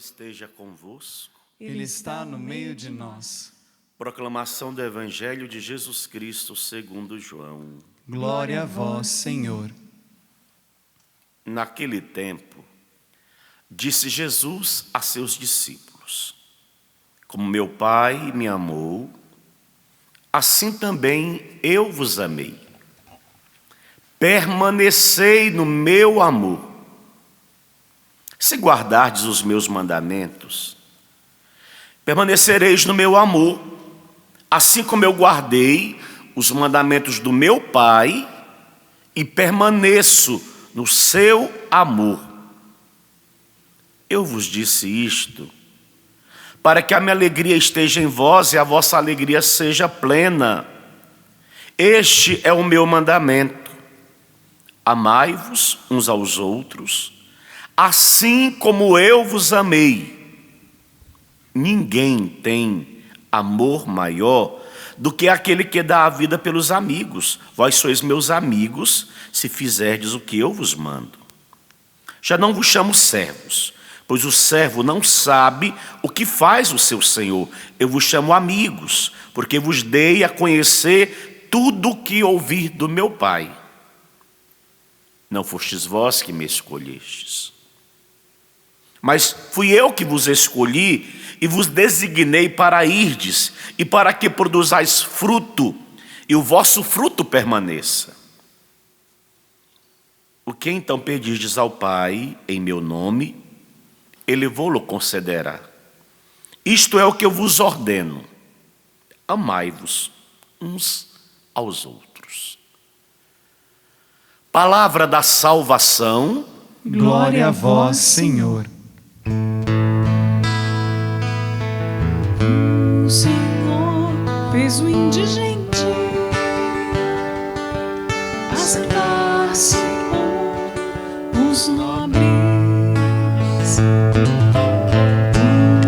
esteja convosco. Ele está no meio de nós. Proclamação do Evangelho de Jesus Cristo segundo João. Glória a vós, Senhor. Naquele tempo, disse Jesus a seus discípulos: como meu Pai me amou, assim também eu vos amei. Permanecei no meu amor. Se guardardes os meus mandamentos, permanecereis no meu amor, assim como eu guardei os mandamentos do meu Pai e permaneço no seu amor. Eu vos disse isto para que a minha alegria esteja em vós e a vossa alegria seja plena. Este é o meu mandamento: amai-vos uns aos outros, assim como eu vos amei. Ninguém tem amor maior do que aquele que dá a vida pelos amigos. Vós sois meus amigos, se fizerdes o que eu vos mando. Já não vos chamo servos, pois o servo não sabe o que faz o seu senhor. Eu vos chamo amigos, porque vos dei a conhecer tudo o que ouvi do meu Pai. Não fostes vós que me escolhestes, mas fui eu que vos escolhi e vos designei para irdes e para que produzais fruto, e o vosso fruto permaneça. O que então pedirdes ao Pai em meu nome, Ele vô-lo concederá. Isto é o que eu vos ordeno: amai-vos uns aos outros. Palavra da salvação. Glória a vós, Senhor. O Senhor fez o indigente assentar-se com os nobres.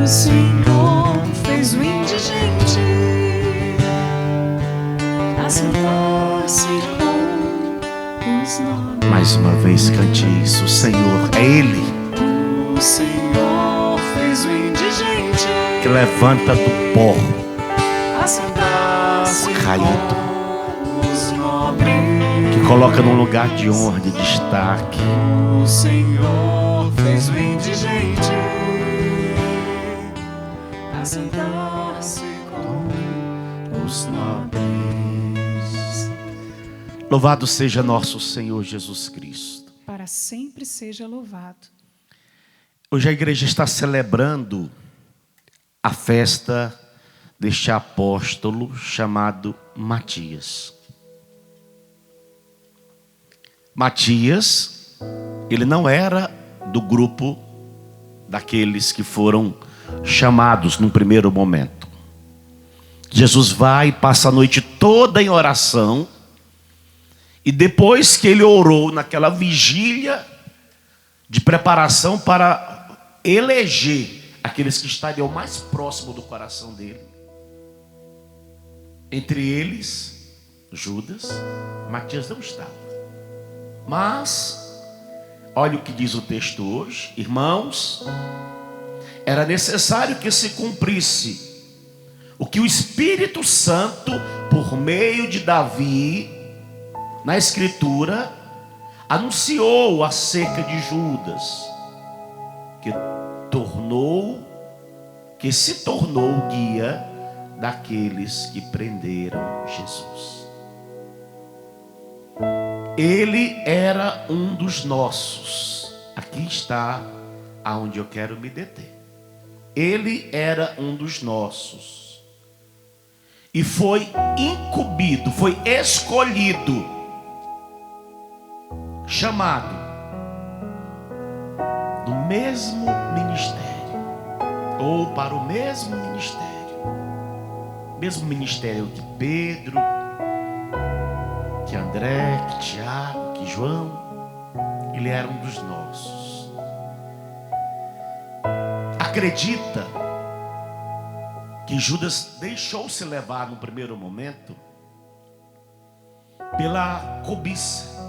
O Senhor fez o indigente assentar-se com os nobres. Mais uma vez cante isso: o Senhor é Ele O Senhor fez o indigente que levanta do pó assentar-se caído, com os nobres. que coloca num lugar de honra, de destaque. O Senhor fez o indigente assentar-se com os nobres. Louvado seja nosso Senhor Jesus Cristo. Para sempre seja louvado. Hoje a igreja está celebrando a festa deste apóstolo chamado Matias. Matias, ele não era do grupo daqueles que foram chamados num primeiro momento. Jesus vai e passa a noite toda em oração, e depois que ele orou naquela vigília de preparação para eleger aqueles que estariam mais próximos do coração dele, entre eles Judas, Matias não estava. Mas olha o que diz o texto hoje: irmãos, era necessário que se cumprisse o que o Espírito Santo, por meio de Davi, na Escritura, anunciou acerca de Judas, que se tornou guia daqueles que prenderam Jesus. Ele era um dos nossos. Aqui está aonde eu quero me deter. Ele era um dos nossos e foi incumbido, foi escolhido, chamado do mesmo ministério, ou para o mesmo ministério que Pedro, que André, que Tiago, que João. Ele era um dos nossos. Acredita que Judas deixou-se levar no primeiro momento pela cobiça.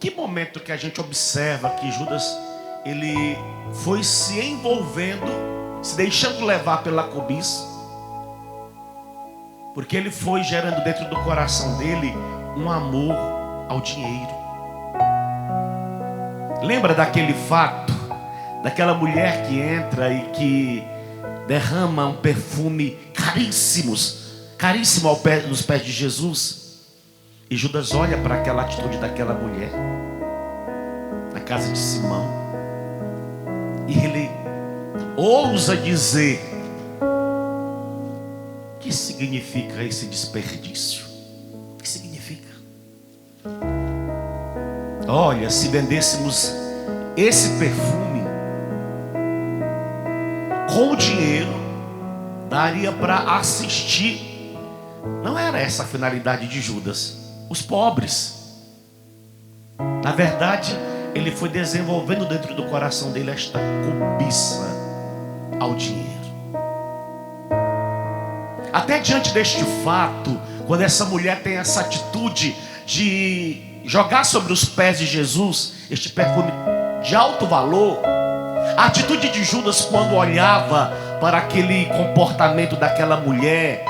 que momento que a gente observa que Judas, ele foi se envolvendo, se deixando levar pela cobiça? Porque ele foi gerando dentro do coração dele um amor ao dinheiro. Lembra daquele fato, daquela mulher que entra e que derrama um perfume caríssimo nos pés de Jesus? E Judas olha para aquela atitude daquela mulher na casa de Simão, e ele ousa dizer: o que significa esse desperdício? O que significa? Olha, se vendêssemos esse perfume com o dinheiro, daria para assistir. Não era essa a finalidade de Judas, os pobres. Na verdade, ele foi desenvolvendo dentro do coração dele esta cobiça ao dinheiro. Até diante deste fato, quando essa mulher tem essa atitude de jogar sobre os pés de Jesus este perfume de alto valor, a atitude de Judas quando olhava para aquele comportamento daquela mulher,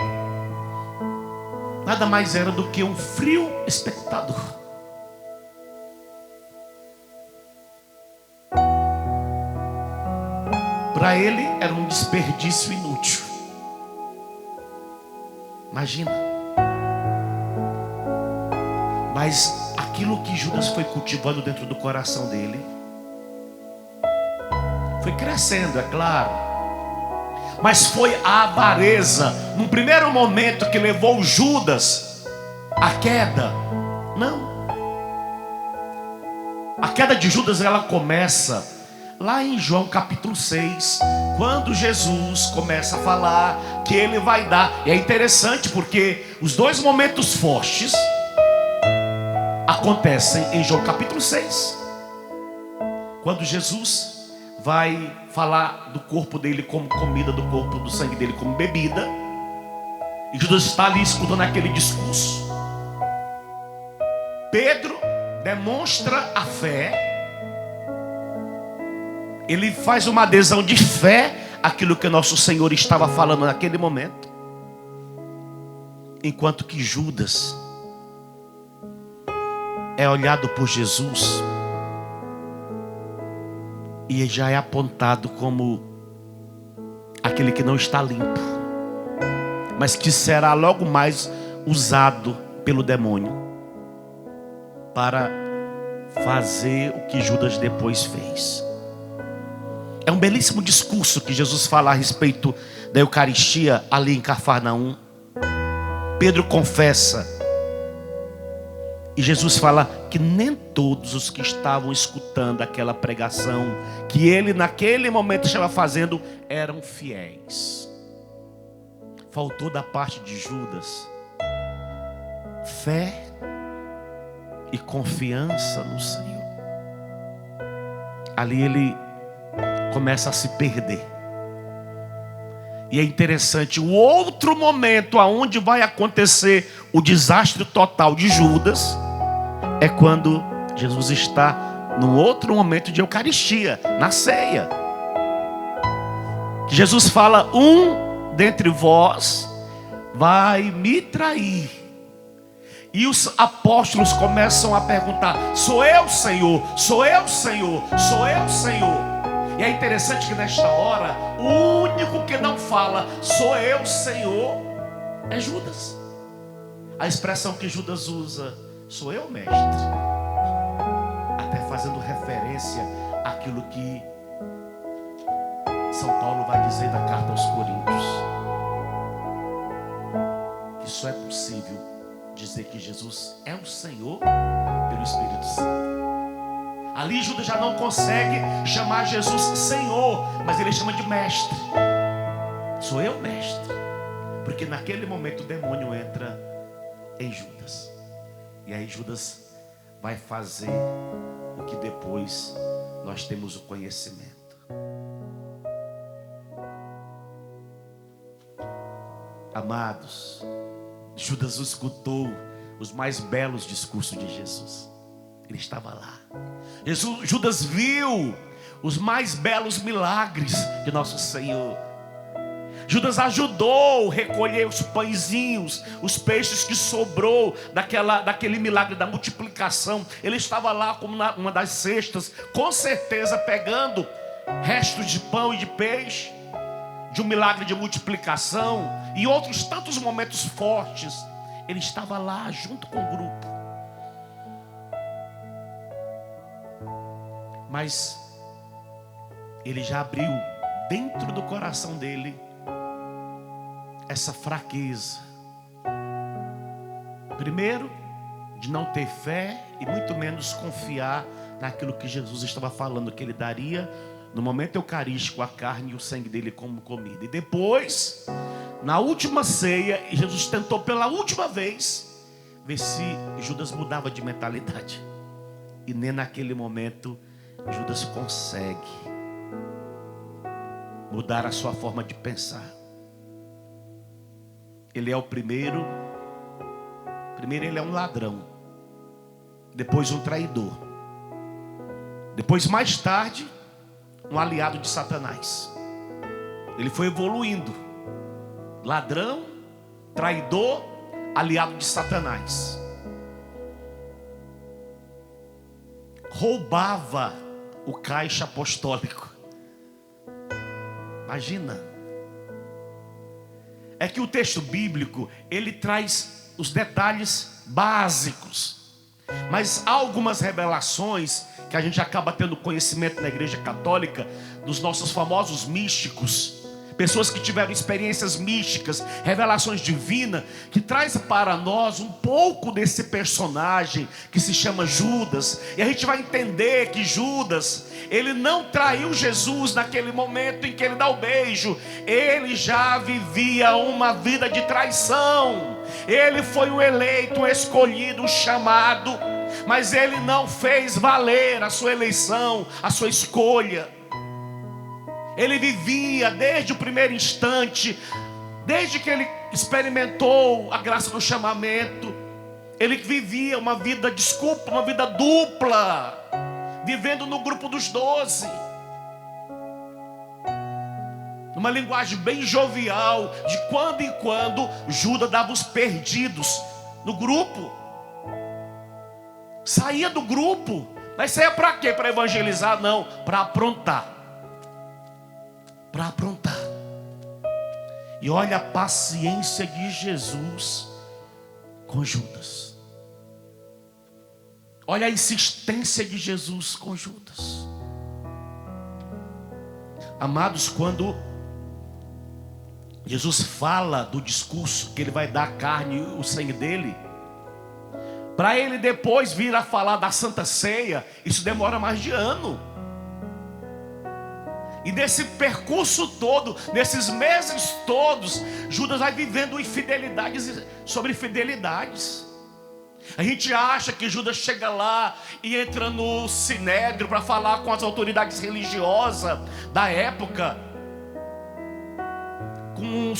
nada mais era do que um frio espectador. Para ele era um desperdício inútil. Imagina. Mas aquilo que Judas foi cultivando dentro do coração dele foi crescendo, é claro. Mas foi a avareza, num primeiro momento, que levou Judas à queda. Não. A queda de Judas, ela começa lá em João capítulo 6, quando Jesus começa a falar que ele vai dar. E é interessante porque os dois momentos fortes acontecem em João capítulo 6. Quando Jesus vai falar do corpo dele como comida, do corpo, do sangue dele como bebida. E Judas está ali escutando aquele discurso. Pedro demonstra a fé. Ele faz uma adesão de fé àquilo que nosso Senhor estava falando naquele momento. Enquanto que Judas é olhado por Jesus e já é apontado como aquele que não está limpo, mas que será logo mais usado pelo demônio para fazer o que Judas depois fez. É um belíssimo discurso que Jesus fala a respeito da Eucaristia ali em Cafarnaum. Pedro confessa, e Jesus fala que nem todos os que estavam escutando aquela pregação que ele naquele momento estava fazendo eram fiéis. Faltou da parte de Judas fé e confiança no Senhor. Ali ele começa a se perder. E é interessante, o outro momento aonde vai acontecer o desastre total de Judas é quando Jesus está num outro momento de Eucaristia, na ceia. Jesus fala: um dentre vós vai me trair. E os apóstolos começam a perguntar: sou eu, Senhor? Sou eu, Senhor? Sou eu, Senhor? E é interessante que nesta hora, o único que não fala sou eu, Senhor, é Judas. A expressão que Judas usa, sou eu, mestre, até fazendo referência àquilo que São Paulo vai dizer na carta aos Coríntios, que só é possível dizer que Jesus é o Senhor pelo Espírito Santo. Ali Judas já não consegue chamar Jesus Senhor, mas ele chama de mestre. Sou eu, mestre? Porque naquele momento o demônio entra em Judas. E aí Judas vai fazer o que depois nós temos o conhecimento. Amados, Judas escutou os mais belos discursos de Jesus. Ele estava lá. Judas viu os mais belos milagres de nosso Senhor. Judas ajudou a recolher os pãezinhos, os peixes que sobrou daquele milagre da multiplicação. Ele estava lá como uma das cestas, com certeza pegando restos de pão e de peixe, de um milagre de multiplicação e outros tantos momentos fortes. Ele estava lá junto com o grupo. Mas ele já abriu dentro do coração dele essa fraqueza. Primeiro, de não ter fé e muito menos confiar naquilo que Jesus estava falando, que ele daria no momento eucarístico a carne e o sangue dele como comida. E depois, na última ceia, Jesus tentou pela última vez ver se Judas mudava de mentalidade. E nem naquele momento Judas consegue mudar a sua forma de pensar. Ele é o primeiro ele é um ladrão, depois um traidor, depois mais tarde um aliado de Satanás. Ele foi evoluindo, ladrão, traidor, aliado de Satanás. Roubava o caixa apostólico. Imagina. É que o texto bíblico, ele traz os detalhes básicos, mas há algumas revelações que a gente acaba tendo conhecimento na Igreja Católica, dos nossos famosos místicos, pessoas que tiveram experiências místicas, revelações divinas, que traz para nós um pouco desse personagem que se chama Judas. E a gente vai entender que Judas, ele não traiu Jesus naquele momento em que ele dá o beijo. Ele já vivia uma vida de traição. Ele foi o eleito, o escolhido, o chamado, mas ele não fez valer a sua eleição, a sua escolha. Ele vivia desde o primeiro instante, desde que ele experimentou a graça do chamamento, ele vivia uma vida dupla, vivendo no grupo dos 12, numa linguagem bem jovial. De quando em quando Judas dava os perdidos no grupo, saía do grupo, mas saía para quê? Para evangelizar? Não, para aprontar. E olha a paciência de Jesus com Judas. Olha a insistência de Jesus com Judas. Amados, quando Jesus fala do discurso que ele vai dar a carne e o sangue dele, para ele depois vir a falar da Santa Ceia, isso demora mais de ano. E nesse percurso todo, nesses meses todos, Judas vai vivendo infidelidades sobre infidelidades. A gente acha que Judas chega lá e entra no sinédrio para falar com as autoridades religiosas da época, com um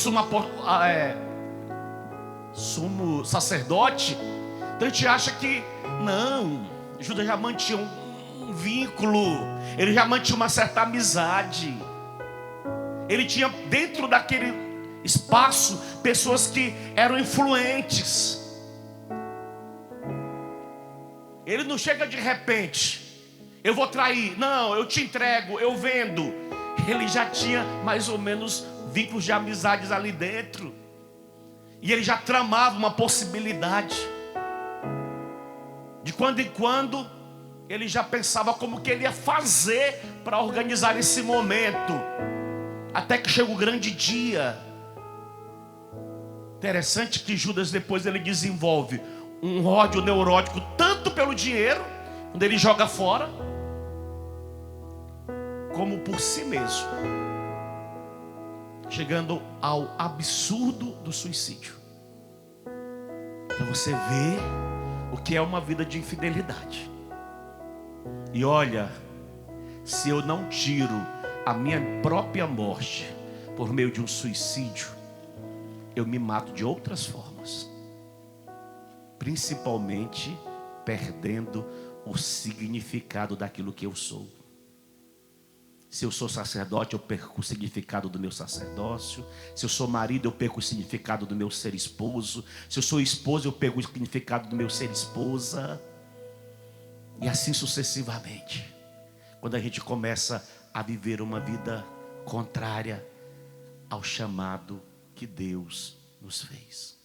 sumo sacerdote. Então a gente acha que não, Judas já mantinha um vínculo, ele já mantinha uma certa amizade. Ele tinha dentro daquele espaço pessoas que eram influentes. Ele não chega de repente, eu vou trair, não, eu te entrego, eu vendo. Ele já tinha mais ou menos vínculos de amizades ali dentro, e ele já tramava uma possibilidade. De quando em quando ele já pensava como que ele ia fazer para organizar esse momento, até que chega o grande dia. Interessante que Judas depois ele desenvolve um ódio neurótico, tanto pelo dinheiro, quando ele joga fora, como por si mesmo, chegando ao absurdo do suicídio. Para você ver o que é uma vida de infidelidade. E olha, se eu não tiro a minha própria morte por meio de um suicídio, eu me mato de outras formas, principalmente perdendo o significado daquilo que eu sou. Se eu sou sacerdote, eu perco o significado do meu sacerdócio. Se eu sou marido, eu perco o significado do meu ser esposo. Se eu sou esposa, eu perco o significado do meu ser esposa. E assim sucessivamente. Quando a gente começa a viver uma vida contrária ao chamado que Deus nos fez.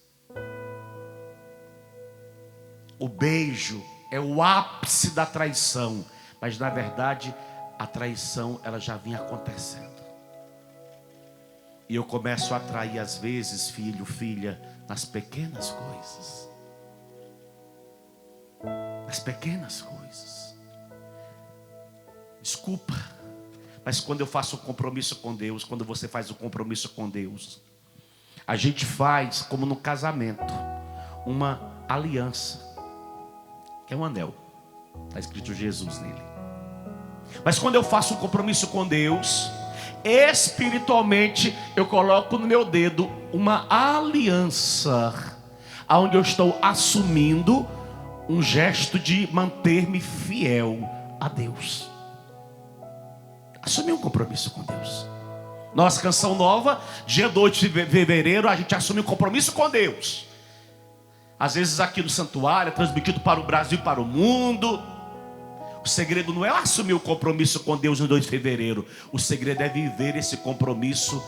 O beijo é o ápice da traição, mas na verdade a traição ela já vinha acontecendo. E eu começo a trair às vezes, filho, filha, nas pequenas coisas. Nas pequenas coisas. Desculpa, mas quando eu faço um compromisso com Deus, quando você faz um compromisso com Deus, a gente faz, como no casamento, uma aliança, que é um anel. Está escrito Jesus nele. Mas quando eu faço um compromisso com Deus, espiritualmente eu coloco no meu dedo uma aliança, onde eu estou assumindo um gesto de manter-me fiel a Deus. Assumir um compromisso com Deus. Nossa canção nova, dia 2 de fevereiro, a gente assume um compromisso com Deus. Às vezes aqui no santuário, é transmitido para o Brasil e para o mundo. O segredo não é assumir o compromisso com Deus no 2 de fevereiro. O segredo é viver esse compromisso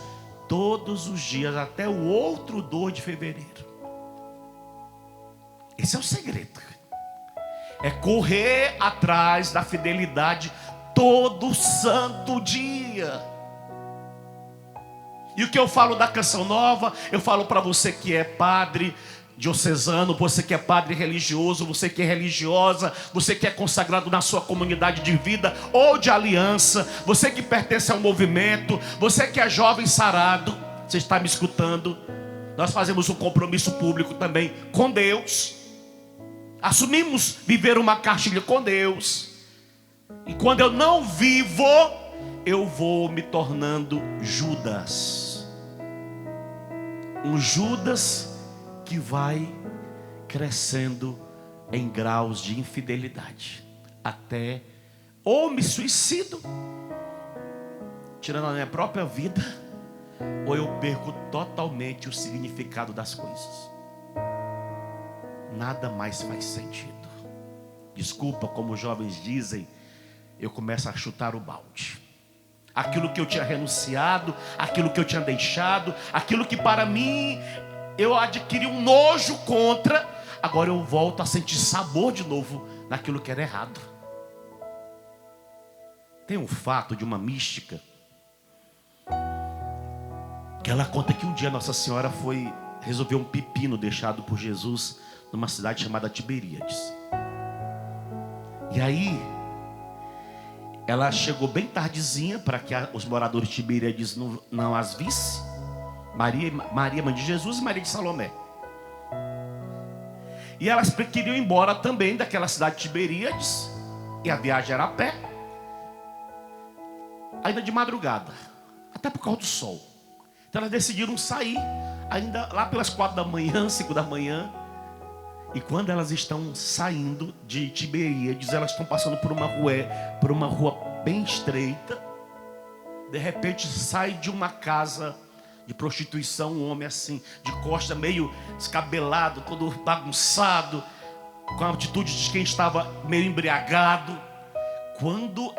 todos os dias, até o outro 2 de fevereiro. Esse é o segredo. É correr atrás da fidelidade todo santo dia. E o que eu falo da canção nova, eu falo para você que é padre diocesano, você que é padre religioso, você que é religiosa, você que é consagrado na sua comunidade de vida ou de aliança, você que pertence ao movimento, você que é jovem sarado, você está me escutando? Nós fazemos um compromisso público também com Deus. Assumimos viver uma cartilha com Deus. E quando eu não vivo, eu vou me tornando Judas. Um Judas que vai crescendo em graus de infidelidade, até ou me suicido, tirando a minha própria vida, ou eu perco totalmente o significado das coisas. Nada mais faz sentido. Desculpa, como os jovens dizem, eu começo a chutar o balde. Aquilo que eu tinha renunciado, aquilo que eu tinha deixado, aquilo que para mim eu adquiri um nojo contra, agora eu volto a sentir sabor de novo naquilo que era errado. Tem um fato de uma mística que ela conta que um dia Nossa Senhora foi resolver um pepino deixado por Jesus numa cidade chamada Tiberíades. E aí ela chegou bem tardezinha para que os moradores de Tiberíades não as vissem. Maria, mãe de Jesus, e Maria de Salomé. E elas queriam ir embora também daquela cidade de Tiberíades. E a viagem era a pé. Ainda de madrugada, até por causa do sol. Então elas decidiram sair ainda lá pelas 4 da manhã, 5 da manhã. E quando elas estão saindo de Tiberíades, elas estão passando por uma rua bem estreita. De repente sai de uma casa de prostituição um homem assim, de costa meio descabelado, todo bagunçado, com a atitude de quem estava meio embriagado. Quando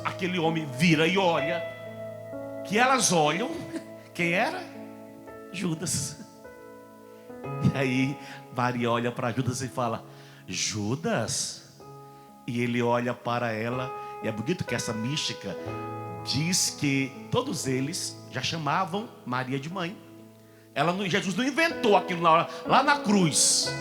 aquele homem vira e olha, que elas olham, quem era? Judas. E aí Maria olha para Judas e fala: Judas? E ele olha para ela, e é bonito que essa mística diz que todos eles já chamavam Maria de mãe. Jesus não inventou aquilo na hora, lá na cruz,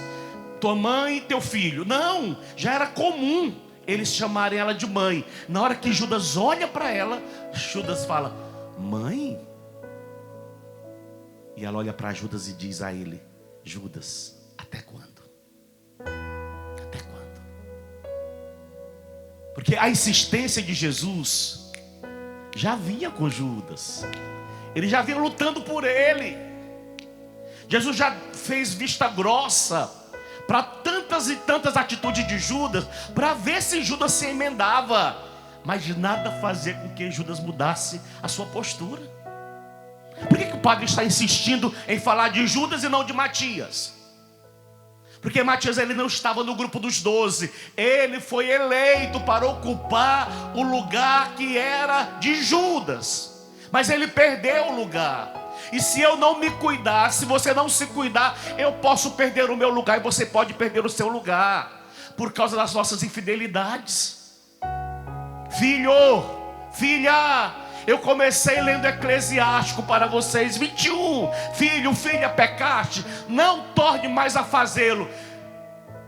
tua mãe e teu filho. Não, já era comum eles chamarem ela de mãe. Na hora que Judas olha para ela, Judas fala: mãe? E ela olha para Judas e diz a ele: Judas, até quando? Até quando? Porque a insistência de Jesus já vinha com Judas. Ele já vinha lutando por ele. Jesus já fez vista grossa para tantas e tantas atitudes de Judas, para ver se Judas se emendava, mas nada fazia com que Judas mudasse a sua postura. Por que o padre está insistindo em falar de Judas e não de Matias? Porque Matias, ele não estava no grupo dos 12. Ele foi eleito para ocupar o lugar que era de Judas, mas ele perdeu o lugar. E se eu não me cuidar, se você não se cuidar, eu posso perder o meu lugar e você pode perder o seu lugar, por causa das nossas infidelidades. Filho, filha, eu comecei lendo Eclesiástico para vocês, 21. Filho, filha, pecaste, não torne mais a fazê-lo.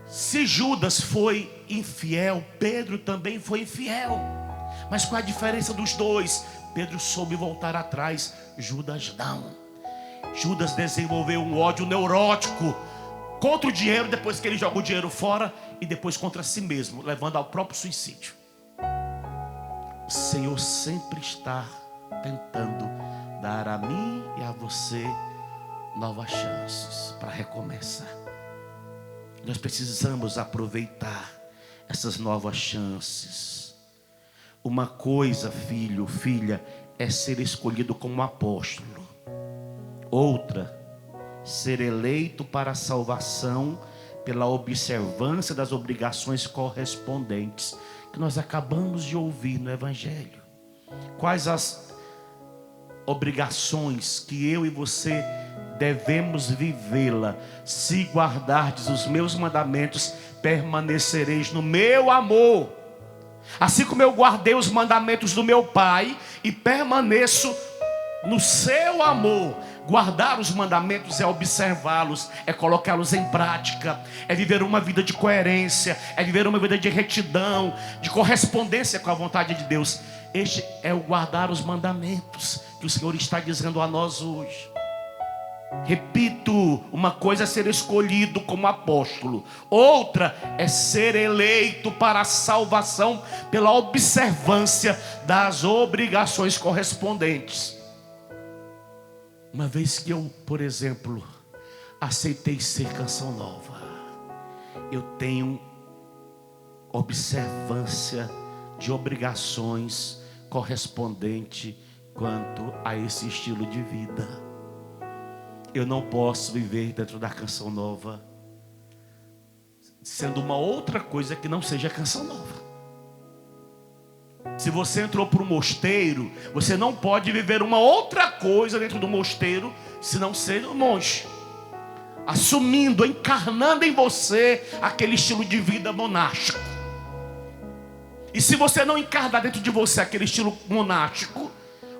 Se Judas foi infiel, Pedro também foi infiel. Mas qual é a diferença dos dois? Pedro soube voltar atrás, Judas não. Judas desenvolveu um ódio neurótico contra o dinheiro, depois que ele joga o dinheiro fora, e depois contra si mesmo, levando ao próprio suicídio. O Senhor sempre está tentando dar a mim e a você novas chances para recomeçar. Nós precisamos aproveitar essas novas chances. Uma coisa, filho, filha, é ser escolhido como apóstolo. Outra, ser eleito para a salvação pela observância das obrigações correspondentes, que nós acabamos de ouvir no Evangelho. Quais as obrigações que eu e você devemos vivê-la? Se guardardes os meus mandamentos, permanecereis no meu amor, assim como eu guardei os mandamentos do meu Pai e permaneço no seu amor. Guardar os mandamentos é observá-los, é colocá-los em prática, é viver uma vida de coerência, é viver uma vida de retidão, de correspondência com a vontade de Deus. Este é o guardar os mandamentos que o Senhor está dizendo a nós hoje. Repito, uma coisa é ser escolhido como apóstolo, outra é ser eleito para a salvação pela observância das obrigações correspondentes. Uma vez que eu, por exemplo, aceitei ser Canção Nova, eu tenho observância de obrigações correspondente quanto a esse estilo de vida. Eu não posso viver dentro da Canção Nova sendo uma outra coisa que não seja Canção Nova. Se você entrou para um mosteiro, você não pode viver uma outra coisa dentro do mosteiro, senão ser um monge, assumindo, encarnando em você aquele estilo de vida monástico. E se você não encarnar dentro de você aquele estilo monástico,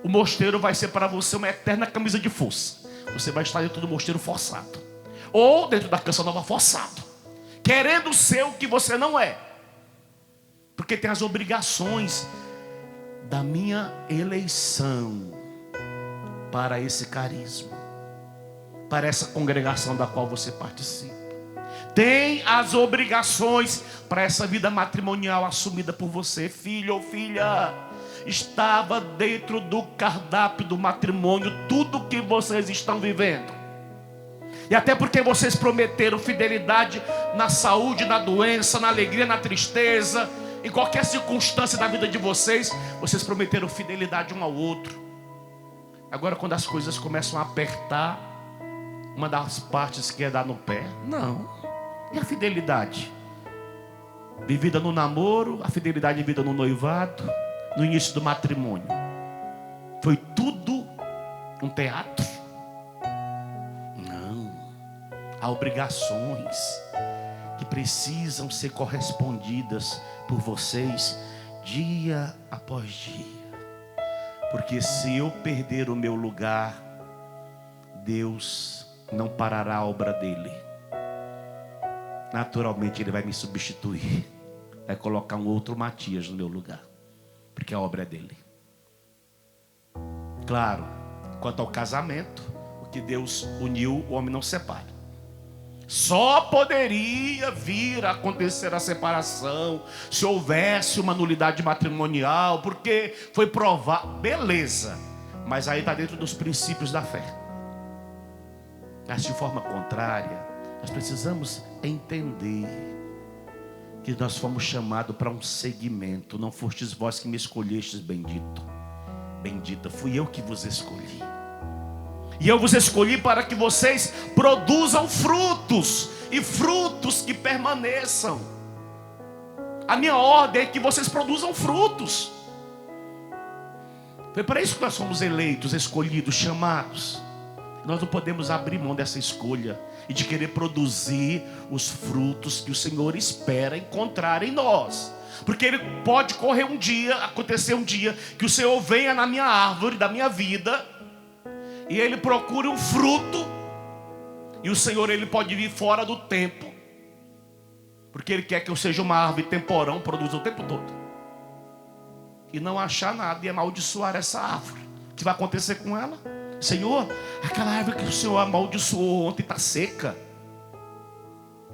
o mosteiro vai ser para você uma eterna camisa de força. Você vai estar dentro do mosteiro forçado, ou dentro da Canção Nova forçado, querendo ser o que você não é, porque tem as obrigações da minha eleição para esse carisma, para essa congregação da qual você participa. Tem as obrigações para essa vida matrimonial assumida por você. Filho ou filha, estava dentro do cardápio do matrimônio tudo que vocês estão vivendo. E até porque vocês prometeram fidelidade na saúde, na doença, na alegria, na tristeza, em qualquer circunstância da vida de vocês, vocês prometeram fidelidade um ao outro. Agora, quando as coisas começam a apertar, uma das partes quer dar no pé. Não. E a fidelidade? Vivida no namoro, a fidelidade vivida no noivado, no início do matrimônio. Foi tudo um teatro? Não. Há obrigações que precisam ser correspondidas por vocês dia após dia. Porque se eu perder o meu lugar, Deus não parará a obra dele. Naturalmente ele vai me substituir, vai colocar um outro Matias no meu lugar, porque a obra é dele. Claro, quanto ao casamento, o que Deus uniu, o homem não separa. Só poderia vir a acontecer a separação se houvesse uma nulidade matrimonial, porque foi provado. Beleza, mas aí está dentro dos princípios da fé. Mas de forma contrária, nós precisamos entender que nós fomos chamados para um segmento. Não fostes vós que me escolhestes, bendito. Bendita, fui eu que vos escolhi. E eu vos escolhi para que vocês produzam frutos, e frutos que permaneçam. A minha ordem é que vocês produzam frutos. Foi para isso que nós fomos eleitos, escolhidos, chamados. Nós não podemos abrir mão dessa escolha e de querer produzir os frutos que o Senhor espera encontrar em nós. Porque ele pode acontecer um dia que o Senhor venha na minha árvore da minha vida e ele procure um fruto, e o Senhor, ele pode vir fora do tempo, porque ele quer que eu seja uma árvore temporão, produza o tempo todo, e não achar nada e amaldiçoar essa árvore. O que vai acontecer com ela? Senhor, aquela árvore que o Senhor amaldiçoou ontem está seca.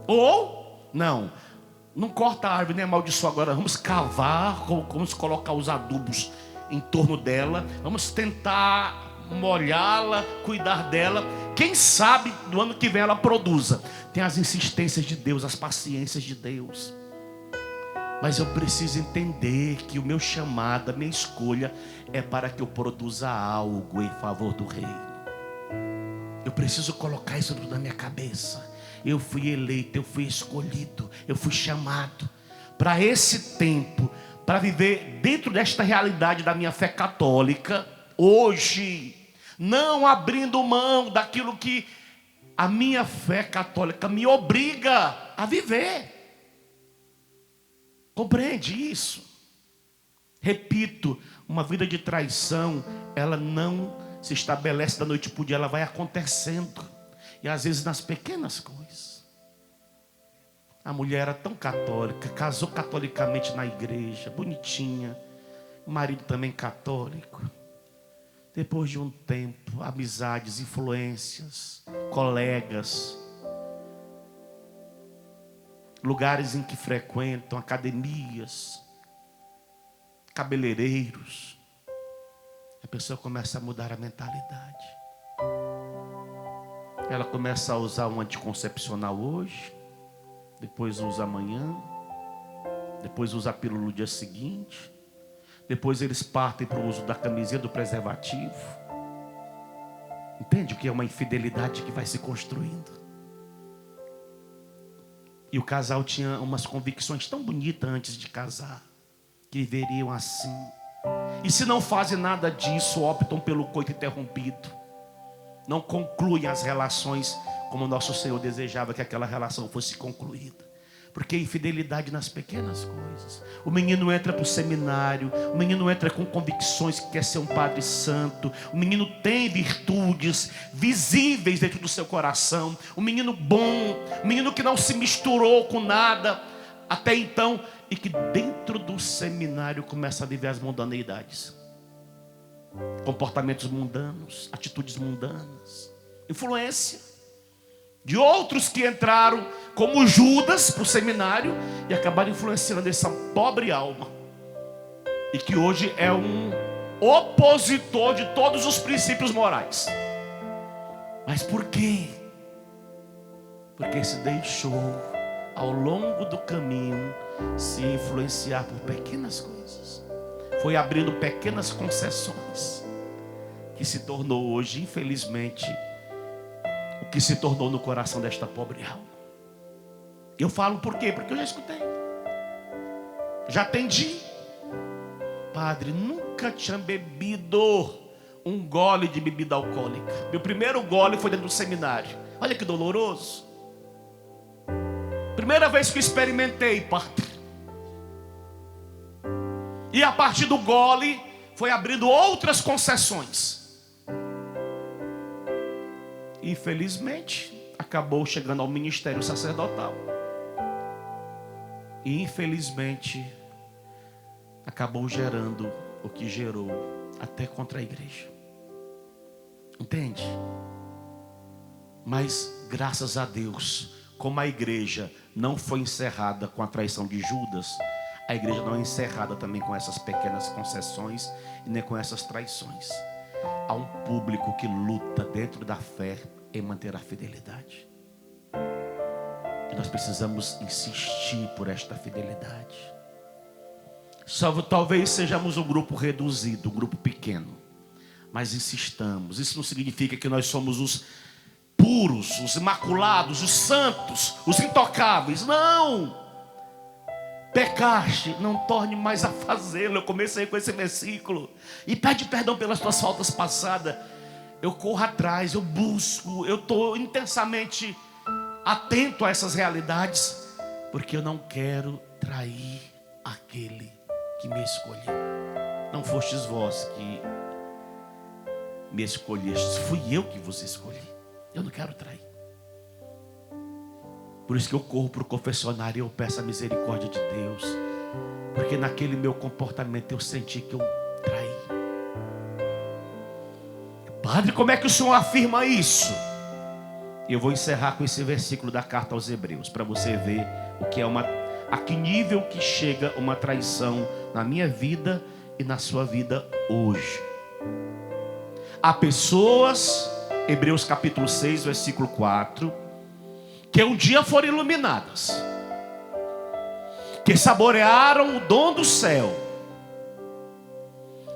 Ou, não corta a árvore nem amaldiçoa agora. Vamos cavar, vamos colocar os adubos em torno dela. Vamos tentar molhá-la, cuidar dela. Quem sabe do ano que vem ela produza. Tem as insistências de Deus, as paciências de Deus. Mas eu preciso entender que o meu chamado, a minha escolha é para que eu produza algo em favor do reino. Eu preciso colocar isso na minha cabeça. Eu fui eleito, eu fui escolhido, eu fui chamado para esse tempo, para viver dentro desta realidade da minha fé católica, hoje, não abrindo mão daquilo que a minha fé católica me obriga a viver. Compreende isso? Repito, uma vida de traição, ela não se estabelece da noite para o dia, ela vai acontecendo. E às vezes nas pequenas coisas. A mulher era tão católica, casou catolicamente na igreja, bonitinha. O marido também católico. Depois de um tempo, amizades, influências, colegas, lugares em que frequentam, academias, cabeleireiros, a pessoa começa a mudar a mentalidade. Ela começa a usar um anticoncepcional hoje, depois usa amanhã, depois usa a pílula no dia seguinte, depois eles partem para o uso da camisinha, do preservativo. Entende o que é uma infidelidade que vai se construindo? E o casal tinha umas convicções tão bonitas antes de casar, que viveriam assim. E se não fazem nada disso, optam pelo coito interrompido. Não concluem as relações como nosso Senhor desejava que aquela relação fosse concluída. Porque infidelidade nas pequenas coisas. O menino entra para o seminário, o menino entra com convicções que quer ser um padre santo, o menino tem virtudes visíveis dentro do seu coração, o menino bom, o menino que não se misturou com nada até então, e que dentro do seminário começa a viver as mundaneidades, comportamentos mundanos, atitudes mundanas, influência de outros que entraram como Judas para o seminário e acabaram influenciando essa pobre alma, e que hoje é um opositor de todos os princípios morais. Mas por quê? Porque se deixou ao longo do caminho se influenciar por pequenas coisas, foi abrindo pequenas concessões, que se tornou hoje, infelizmente, o que se tornou no coração desta pobre alma. Eu falo por quê? Porque eu já escutei, já atendi. Padre, nunca tinha bebido um gole de bebida alcoólica. Meu primeiro gole foi dentro do seminário. Olha que doloroso. Primeira vez que eu experimentei, padre. E a partir do gole foi abrindo outras concessões. Infelizmente, acabou chegando ao ministério sacerdotal. E infelizmente, acabou gerando o que gerou, até contra a igreja. Entende? Mas, graças a Deus, como a igreja não foi encerrada com a traição de Judas, a igreja não é encerrada também com essas pequenas concessões e nem com essas traições. Há um público que luta dentro da fé em manter a fidelidade. E nós precisamos insistir por esta fidelidade. Talvez sejamos um grupo reduzido, um grupo pequeno, mas insistamos. Isso não significa que nós somos os puros, os imaculados, os santos, os intocáveis. Não! Pecaste, não torne mais a fazê-lo. Eu comecei com esse versículo. E pede perdão pelas tuas faltas passadas. Eu corro atrás, eu busco, eu estou intensamente atento a essas realidades, porque eu não quero trair aquele que me escolheu. Não fostes vós que me escolhestes, fui eu que vos escolhi. Eu não quero trair. Por isso que eu corro para o confessionário e eu peço a misericórdia de Deus, porque naquele meu comportamento eu senti que eu traí. Padre, como é que o senhor afirma isso? Eu vou encerrar com esse versículo da carta aos Hebreus, para você ver o que é a que nível que chega uma traição na minha vida e na sua vida hoje. Há pessoas, Hebreus capítulo 6, versículo 4, que um dia foram iluminadas, que saborearam o dom do céu,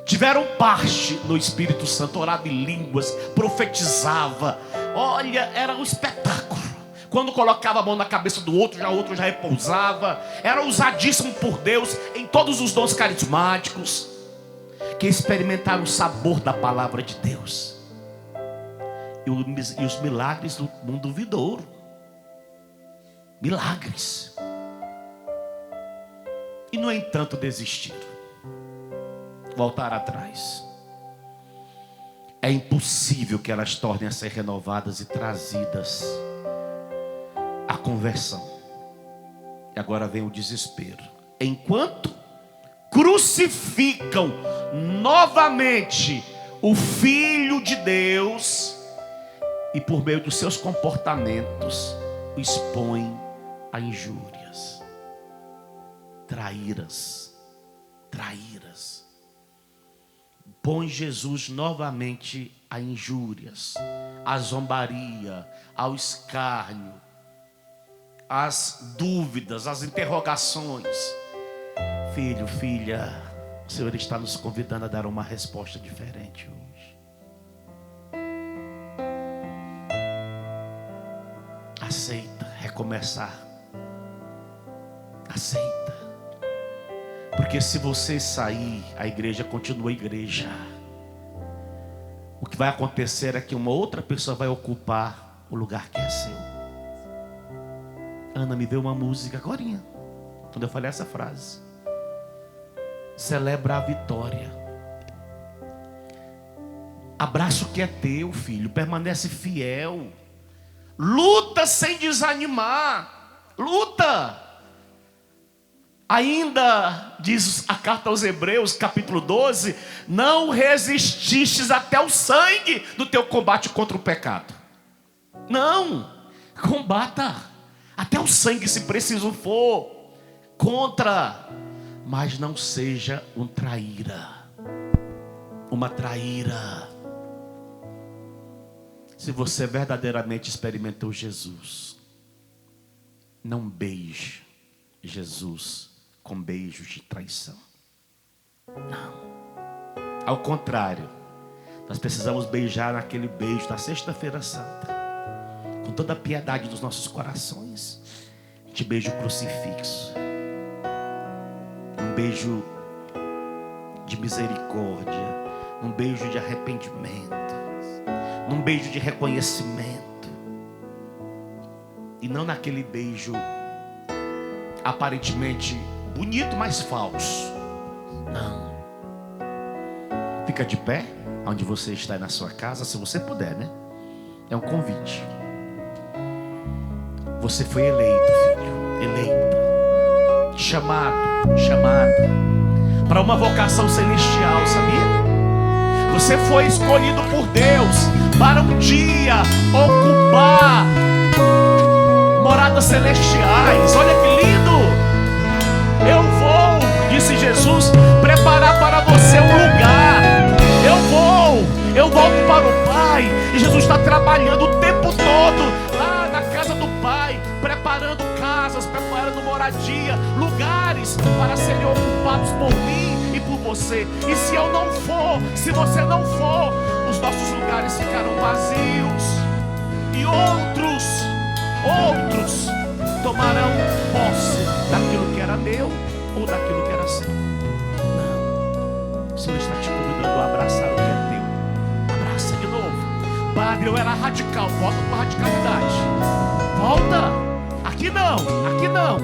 tiveram parte no Espírito Santo, orava em línguas, profetizava. Olha, era um espetáculo. Quando colocava a mão na cabeça do outro já repousava. Era usadíssimo por Deus em todos os dons carismáticos, que experimentaram o sabor da palavra de Deus e os milagres do mundo vindouro. Milagres. E no entanto desistiram, voltar atrás. É impossível que elas tornem a ser renovadas e trazidas à conversão. E agora vem o desespero. Enquanto crucificam novamente o Filho de Deus, e por meio dos seus comportamentos o expõem a injúrias, traíras. Põe Jesus novamente a injúrias, a zombaria, ao escárnio, as dúvidas, as interrogações. Filho, filha, o Senhor está nos convidando a dar uma resposta diferente hoje. Aceita recomeçar. Aceita. Porque se você sair, a igreja continua a igreja. O que vai acontecer é que uma outra pessoa vai ocupar o lugar que é seu. Ana, me deu uma música agorinha, quando eu falei essa frase. Celebra a vitória. Abraça o que é teu, filho. Permanece fiel. Luta sem desanimar. Luta. Ainda diz a carta aos Hebreus, capítulo 12: não resististes até o sangue do teu combate contra o pecado. Não, combata até o sangue, se preciso for, contra, mas não seja um traíra, uma traíra. Se você verdadeiramente experimentou Jesus, não beije Jesus com beijos de traição. Não. Ao contrário, nós precisamos beijar naquele beijo da Sexta-feira Santa, com toda a piedade dos nossos corações. A gente beija o crucifixo. Um beijo de misericórdia, um beijo de arrependimento, um beijo de reconhecimento. E não naquele beijo aparentemente bonito, mas falso. Não. Fica de pé onde você está na sua casa, se você puder, né? É um convite. Você foi eleito, filho, eleita, chamada para uma vocação celestial, sabia? Você foi escolhido por Deus para um dia ocupar moradas celestiais. Olha que lindo! Eu vou, disse Jesus, preparar para você um lugar. Eu volto para o Pai. E Jesus está trabalhando o tempo todo lá na casa do Pai, preparando para serem ocupados por mim e por você. E se eu não for, se você não for, os nossos lugares ficarão vazios. E outros tomarão posse daquilo que era meu ou daquilo que era seu. Não, o Senhor está te convidando a abraçar o que é teu. Abraça de novo. Padre, eu era radical, volta com a radicalidade. Volta. Aqui não.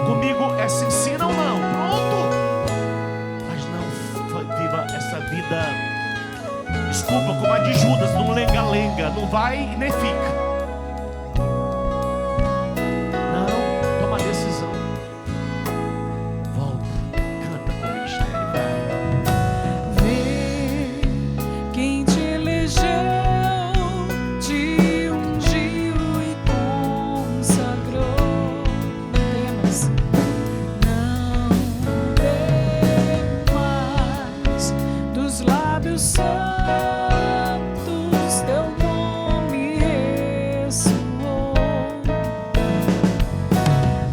Comigo é se ensina ou não. Pronto. Mas não viva essa vida, desculpa, como a de Judas, num lenga-lenga. Não vai e nem fica. Não, toma a decisão. Volta, canta com o ministério. Vê quem te elegeu, te ungiu e consagrou. Temas, não vê mais dos lábios santos teu nome ressoou.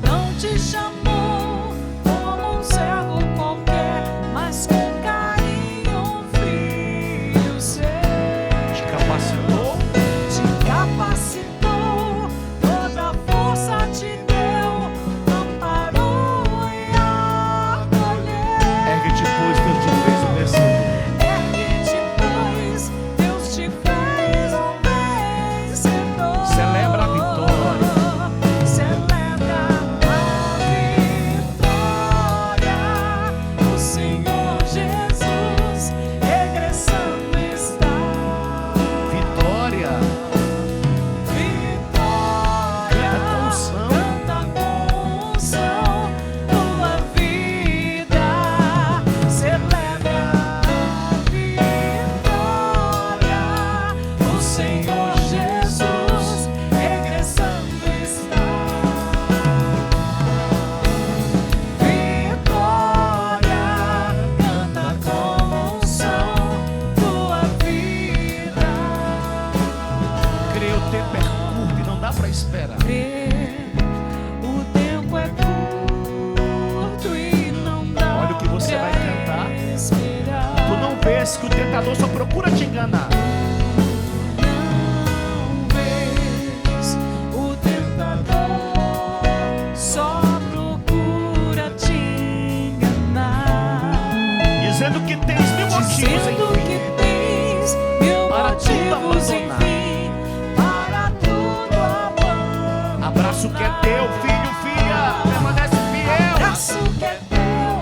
Não te chamou como um servo qualquer, mas com carinho filho seu. Te capacitou, Toda força te deu, amparou e acolheu. ergue-te, pois, Deus te fez um vencedor. Ergue-te, pois, Deus te fez um vencedor. Celebra a vitória. Celebra a vitória. O Senhor Jesus regressando está. Vitória. Vitória, Canta com unção. canta com unção, tua vida celebra a vitória. O Senhor Jesus regressando está. Vitória, canta com unção, tua vida. Creio, o tempo é curto e não dá para esperar. O tempo é curto e não dá. Olha o que você vai cantar. pra esperar. Tu não vês que o tentador só procura te enganar. Não vês o tentador só procura te enganar, Dizendo que tens mil motivos, dizendo enfim. que tens mil Para tudo motivos, abandonar. enfim, para tudo abandonar. Abraça o que é teu, filho, filha, permanece fiel. Abraço que é teu,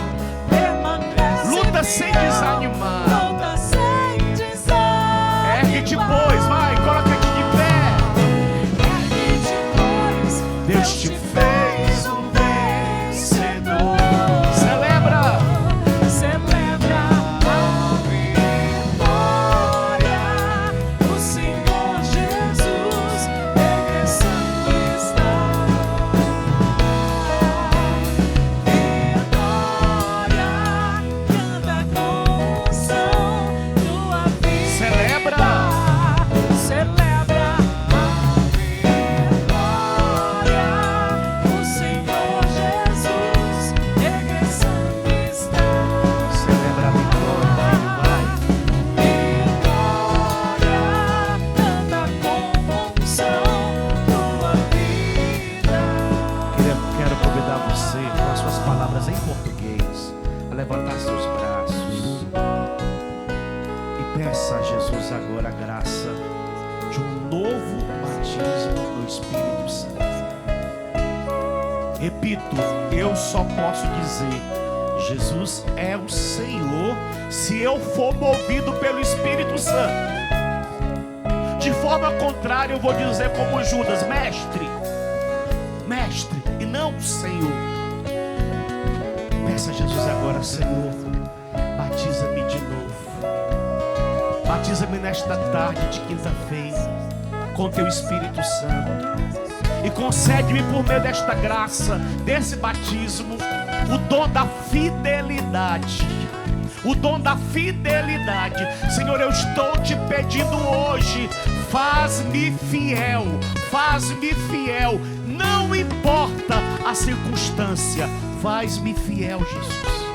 permanece Luta sem fiel. desanimar. Luta sem desanimar. Ergue-te, pois, vai, coloca-te de pé. Ergue-te, pois, Deus te fez um vencedor. Celebra. Celebra a vitória. O Senhor Jesus regressando está. Vitória, canta com unção, tua vida. Celebra. Celebra a vitória. O Senhor Jesus regressando está. Celebra a vitória, filho, vai. Vitória, canta com unção, tua vida. Quero convidar você, com as suas palavras em português, a levantar seus braços e peça a Jesus agora a graça de um novo batismo no Espírito Santo. Repito, eu só posso dizer: Jesus é o Senhor se eu for movido pelo Espírito Santo. De forma contrária, eu vou dizer como Judas: mestre, mestre, e não Senhor. Peça a Jesus agora: Senhor, batiza-me de novo. Batiza-me nesta tarde de quinta-feira com teu Espírito Santo. E concede-me, por meio desta graça, desse batismo, o dom da fidelidade. O dom da fidelidade. Senhor, eu estou te pedindo hoje: faz-me fiel, faz-me fiel. Não importa a circunstância, Faz-me fiel, Jesus.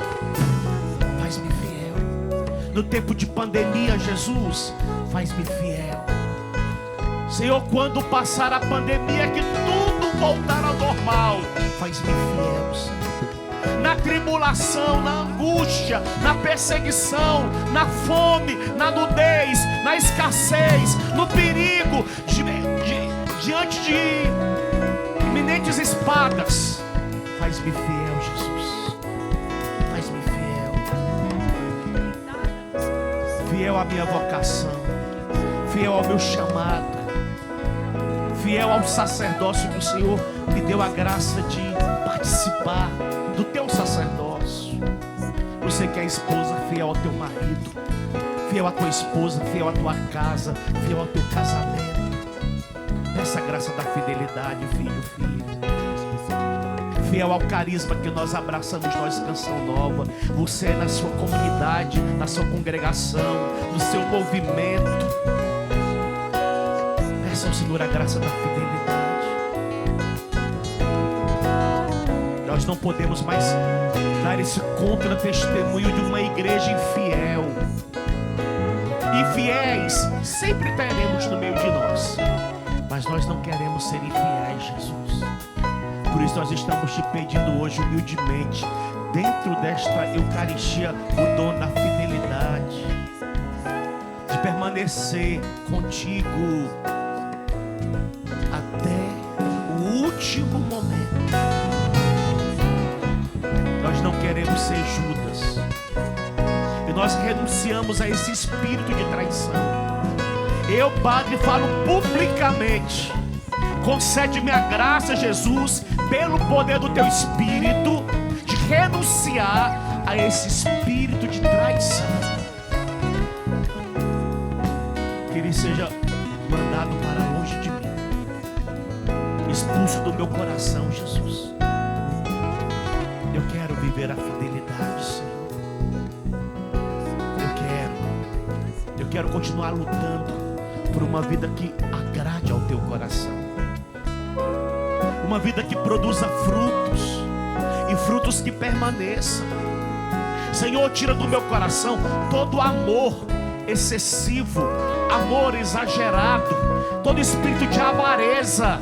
Faz-me fiel. No tempo de pandemia, Jesus, faz-me fiel. Senhor, quando passar a pandemia, que tudo voltar ao normal, faz-me fiel, Senhor. Na tribulação, na angústia, na perseguição, na fome, na nudez, na escassez, no perigo, diante de iminentes espadas, faz-me fiel, Jesus. Faz-me fiel. Fiel à minha vocação, fiel ao meu chamado, fiel ao sacerdócio que o Senhor me deu a graça de participar do teu sacerdócio. Você que é esposa, fiel ao teu marido, fiel à tua esposa, fiel à tua casa, fiel ao teu casamento. Essa graça da fidelidade, filho, filha. Fiel ao carisma que nós abraçamos, nós, Canção Nova. Você na sua comunidade, na sua congregação, no seu movimento. Peça ao Senhor a graça da fidelidade. Nós não podemos mais dar esse contra-testemunho de uma igreja infiel. Infiéis sempre teremos no meio de nós, mas nós não queremos ser infiéis, Jesus. Por isso nós estamos te pedindo hoje humildemente, dentro desta Eucaristia, o dom da fidelidade, de permanecer contigo até o último momento. Nós não queremos ser Judas, e nós renunciamos a esse espírito de traição. Eu, Padre, falo publicamente: concede-me a graça, Jesus, pelo poder do teu Espírito, de renunciar a esse espírito de traição. Que ele seja mandado para longe de mim, expulso do meu coração, Jesus. Eu quero viver a fidelidade, Senhor. Eu quero continuar lutando por uma vida que agrade ao teu coração, uma vida que produza frutos, e frutos que permaneçam. Senhor, tira do meu coração todo amor excessivo, amor exagerado, todo espírito de avareza,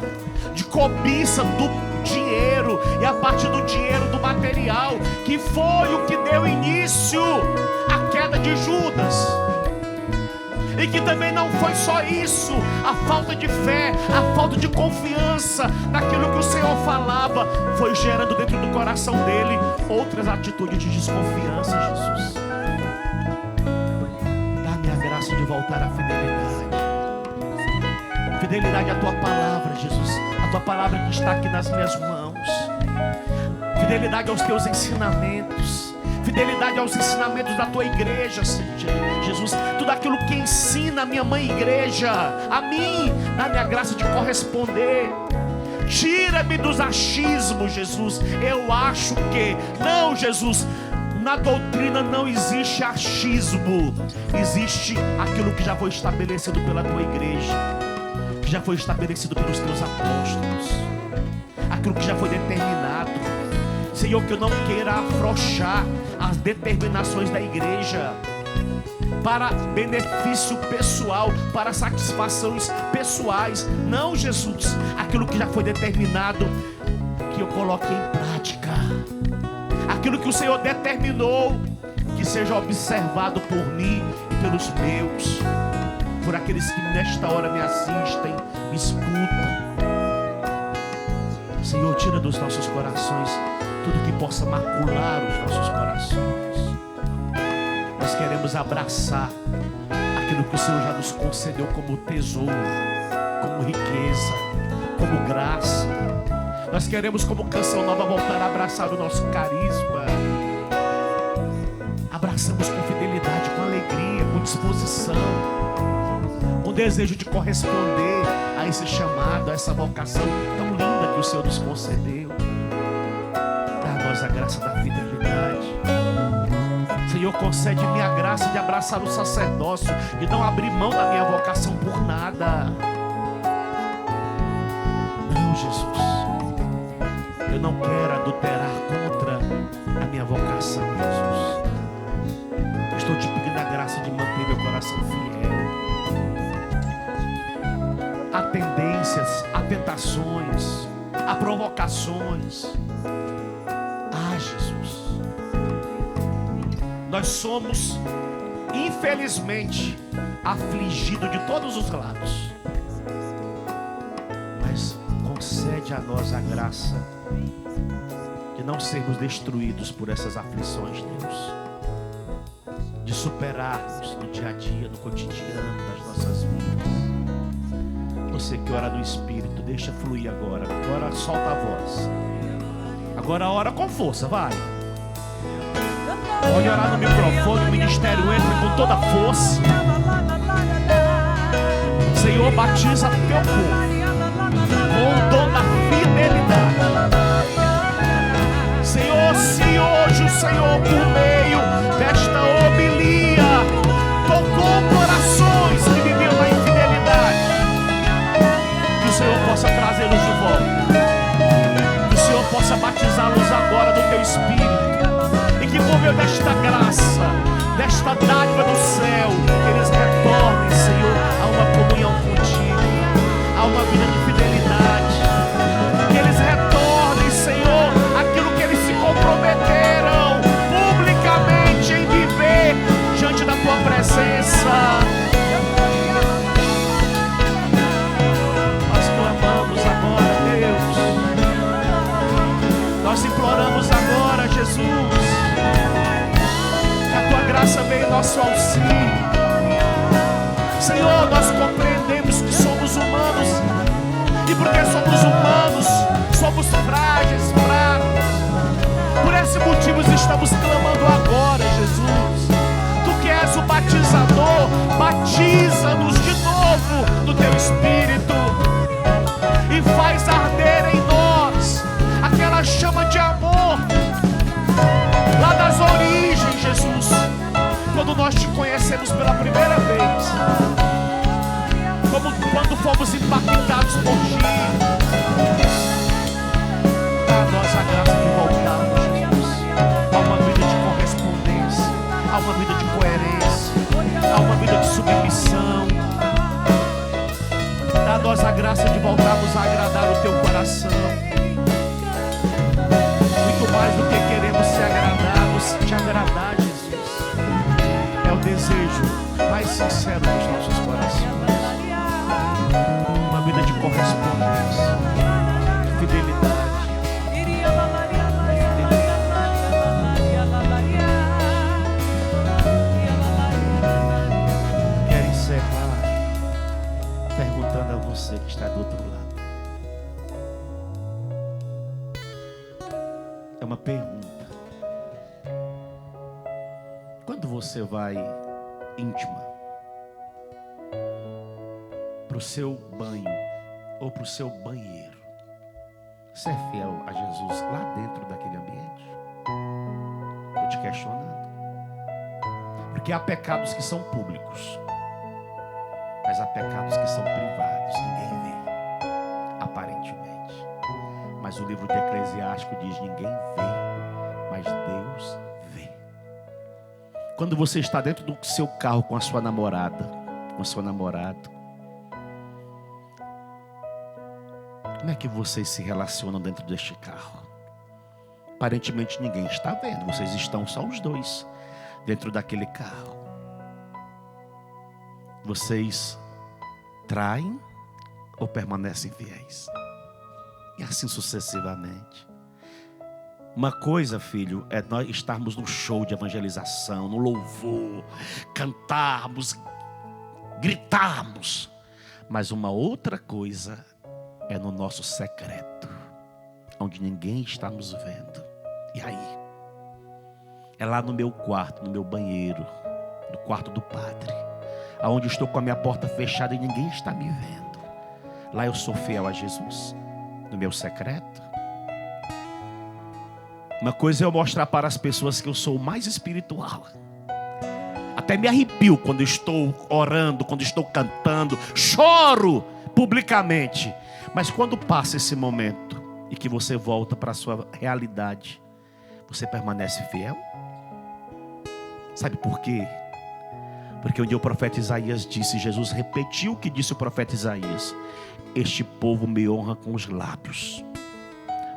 de cobiça do dinheiro, e a partir do dinheiro, do material, que foi o que deu início à queda de Judas. E que também não foi só isso, a falta de fé, a falta de confiança naquilo que o Senhor falava, foi gerando dentro do coração dele outras atitudes de desconfiança, Jesus. Dá-me a graça de voltar à fidelidade. Fidelidade à tua palavra, Jesus. A tua palavra que está aqui nas minhas mãos. Fidelidade aos teus ensinamentos. Fidelidade aos ensinamentos da tua igreja, Jesus. Tudo aquilo que ensina a minha mãe igreja, a mim, dá-me a graça de corresponder. Tira-me dos achismos, Jesus. Eu acho que, não, Jesus, na doutrina não existe achismo. Existe aquilo que já foi estabelecido pela tua igreja, que já foi estabelecido pelos teus apóstolos, aquilo que já foi determinado. Senhor, que eu não queira afrouxar as determinações da igreja para benefício pessoal, para satisfações pessoais. Não, Jesus, aquilo que já foi determinado, que eu coloque em prática. Aquilo que o Senhor determinou, que seja observado por mim e pelos meus, por aqueles que nesta hora me assistem, me escutam. Senhor, tira dos nossos corações tudo que possa macular os nossos corações. Nós queremos abraçar aquilo que o Senhor já nos concedeu como tesouro, como riqueza, como graça. Nós queremos, como Canção Nova, voltar a abraçar o nosso carisma. Abraçamos com fidelidade, com alegria, com disposição, com desejo de corresponder a esse chamado, a essa vocação tão linda que o Senhor nos concedeu. Dá-nos a graça da fidelidade. Senhor, concede-me a graça de abraçar o sacerdócio, de não abrir mão da minha vocação por nada. Não, Jesus, eu eu não quero adulterar contra a minha vocação, Jesus. Estou te pedindo a graça de manter meu coração fiel. Há tendências, há tentações, há provocações. Ah, Jesus, nós somos, infelizmente, afligidos de todos os lados. Mas concede a nós a graça de não sermos destruídos por essas aflições, Deus. De superarmos no dia a dia, no cotidiano das nossas vidas. Você que ora no Espírito, deixa fluir agora. Agora solta a voz. Agora ora com força, vai. Pode orar no microfone, o ministério entra com toda a força. Senhor, batiza teu povo com o dom da fidelidade. Senhor, se hoje o Senhor, por meio desta homilia, tocou corações que viviam na infidelidade, que o Senhor possa trazê-los de volta, que o Senhor possa batizá-los agora do teu Espírito, e que por meio desta graça, desta dádiva do céu, eles retornem, Senhor, a uma comunhão contigo, a uma vida de fidelidade, que eles retornem, Senhor, aquilo que eles se comprometeram publicamente em viver diante da tua presença. Nós clamamos agora, Deus. Nós imploramos agora, Jesus, que a tua graça venha em nosso auxílio. Senhor, nós compreendemos que somos humanos, e porque somos humanos, somos frágeis, fracos. Por esse motivo estamos clamando agora, Jesus. Tu que és o batizador, batiza-nos de novo no teu Espírito e faz arder em nós aquela chama de amor lá das origens, Jesus, quando nós te conhecemos pela primeira vez, como quando fomos impactados por ti. Dá-nos a graça de voltarmos, Jesus, a uma vida de correspondência, a uma vida de coerência, a uma vida de submissão. Dá-nos a graça de voltarmos a agradar o teu coração. Muito mais do que queremos ser agradados, te agradar, Jesus, é o desejo mais sincero dos nossos corações. Uma vida de correspondência, de fidelidade. Quero encerrar perguntando a você que está do outro lado. É uma pergunta. Quando você vai íntima para o seu banho ou para o seu banheiro, você é fiel a Jesus lá dentro daquele ambiente? Estou te questionando. Porque há pecados que são públicos, mas há pecados que são privados, ninguém vê, aparentemente. Mas o livro de Eclesiástico diz: ninguém vê, mas Deus vê. Quando você está dentro do seu carro com a sua namorada, com o seu namorado, como é que vocês se relacionam dentro deste carro? Aparentemente ninguém está vendo, vocês estão só os dois dentro daquele carro. Vocês traem ou permanecem fiéis? E assim sucessivamente. Uma coisa, filho, é nós estarmos no show de evangelização, no louvor, cantarmos, gritarmos. Mas uma outra coisa é no nosso secreto, onde ninguém está nos vendo. E aí? É lá no meu quarto, no meu banheiro, no quarto do padre, aonde estou com a minha porta fechada e ninguém está me vendo. Lá eu sou fiel a Jesus, no meu secreto. Uma coisa é eu mostrar para as pessoas que eu sou o mais espiritual. Até me arrepio quando estou orando, quando estou cantando, choro publicamente. Mas quando passa esse momento, e que você volta para a sua realidade, você permanece fiel? Sabe por quê? Porque onde o profeta Isaías disse, Jesus repetiu o que disse o profeta Isaías: este povo me honra com os lábios,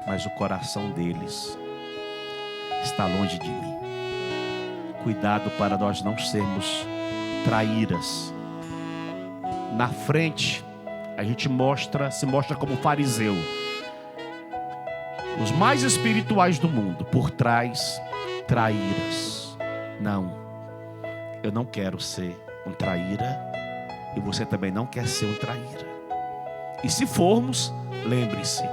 mas o coração deles está longe de mim. Cuidado para nós não sermos traíras. Na frente a gente se mostra como fariseu, os mais espirituais do mundo. Por trás, traíras. Não, eu não quero ser um traíra, e você também não quer ser um traíra. E se formos, lembre-se,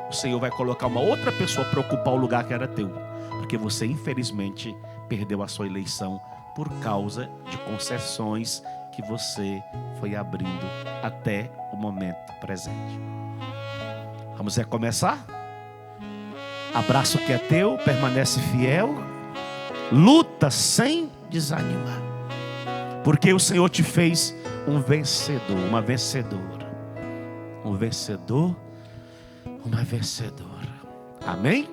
o Senhor vai colocar uma outra pessoa para ocupar o lugar que era teu, porque você infelizmente perdeu a sua eleição por causa de concessões que você foi abrindo até o momento presente. Vamos recomeçar? Abraça o que é teu, permanece fiel, luta sem desanimar, porque o Senhor te fez um vencedor, uma vencedora, um vencedor, uma vencedora. Amém?